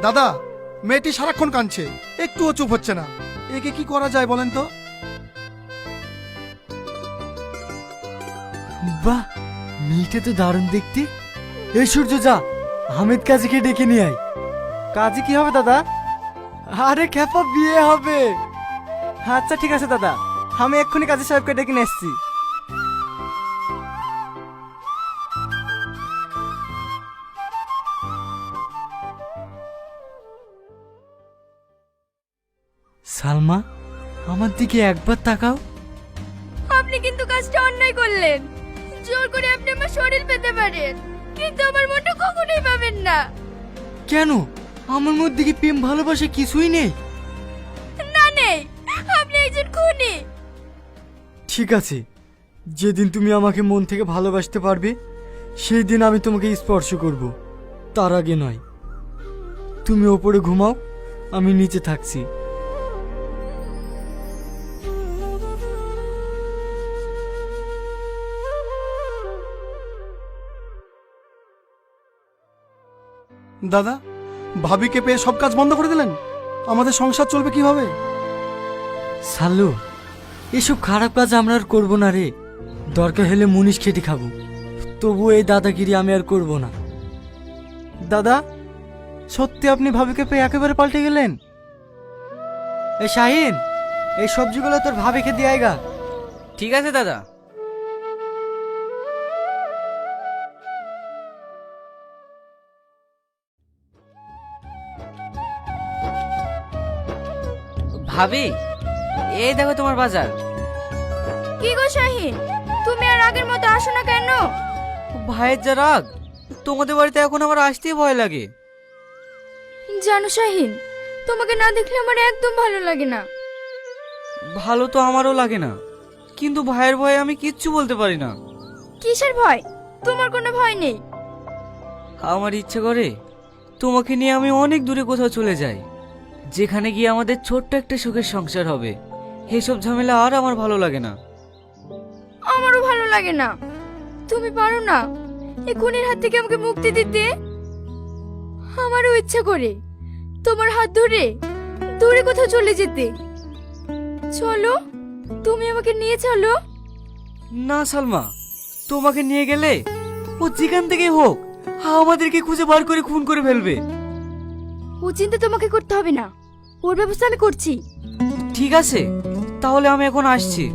দাদা, মেয়েটি সারাক্ষণ কাঁদছে, একটুও চুপ হচ্ছে না। একে কি করা যায় বলেন তো? বাহ, মেয়েটা তো দারুণ দেখতে। এই সূর্য, যা হামিদ কাজীকে ডেকে নিয়ে আয়। কাজী কি হবে দাদা? আরে খেপা, বিয়ে হবে। আচ্ছা ঠিক আছে দাদা, আমি এক্ষুনি কাজী সাহেবকে ডেকে নিয়ে এসছি। সালমা, আমার দিকে একবার তাকাও। আপনি কিন্তু কাজটা অন্যায় করলেন। জোর করে আপনি আমার শরীর পেতে পারেন, কিন্তু আমার মনটা কখনোই পাবেন না। কেন? আমার মধ্যে কি প্রেম ভালোবাসা কিছুই নেই? না, নেই। আপনি একজন খুনি। ঠিক আছে, যেদিন তুমি আমাকে মন থেকে ভালোবাসতে পারবে সেই দিন আমি তোমাকে স্পর্শ করব, তার আগে নয়। তুমি ওপরে ঘুমাও, আমি নিচে থাকছি। দাদা, ভাবিকে পেয়ে সব কাজ বন্ধ করে দিলেন। আমাদের সংসার চলবে কিভাবে? সালু, এসব খারাপ কাজ আমরা আর করবো না রে। দরকার হলে মুনিশ খেটে খাবো, তবু এই দাদাগিরি আমি আর করব না। দাদা, সত্যি আপনি ভাবিকে পেয়ে একেবারে পাল্টে গেলেন? এই শাহিন, এই সবজিগুলো তোর ভাবিকে দিয়ে আয়গা। ঠিক আছে দাদা। ভাবি, এই দেখো তোমার বাজার। কি গো শাহিন, তুমি আর আগের মতো আসো না কেন? ভাইয়ের যা রাগ, তোমাদের বাড়িতে এখন আমার আসতেই ভয় লাগে। জানো শাহিন, তোমাকে না দেখলে আমার একদম ভালো লাগে না। ভালো তো আমারও লাগে না, কিন্তু ভাইয়ের ভয়ে আমি কিচ্ছু বলতে পারি না। কিসের ভয়? তোমার কোনো ভয় নেই। আমার ইচ্ছে করে তোমাকে নিয়ে আমি অনেক দূরে কোথাও চলে যাই, যেখানে গিয়ে আমাদের ছোট্ট একটা সুখের সংসার হবে। এসব ঝামেলা আর আমার ভালো লাগে না। আমারও ভালো লাগে না। তুমি পারো না এই খুনির হাত থেকে আমাকে মুক্তি দিতে? আমারও ইচ্ছে করে তোমার হাত ধরে দূরে কোথাও চলে যেতে। চলো, তুমি আমাকে নিয়ে চলো। না সালমা, তোমাকে নিয়ে গেলে ও যেখান থেকে হোক আমাদেরকে খুঁজে বার করে খুন করে ফেলবে। ও চিন্তা তোমাকে করতে হবে না, ওর ব্যবস্থা আমি করছি। ঠিক আছে, তাহলে আমি এখন আসছি।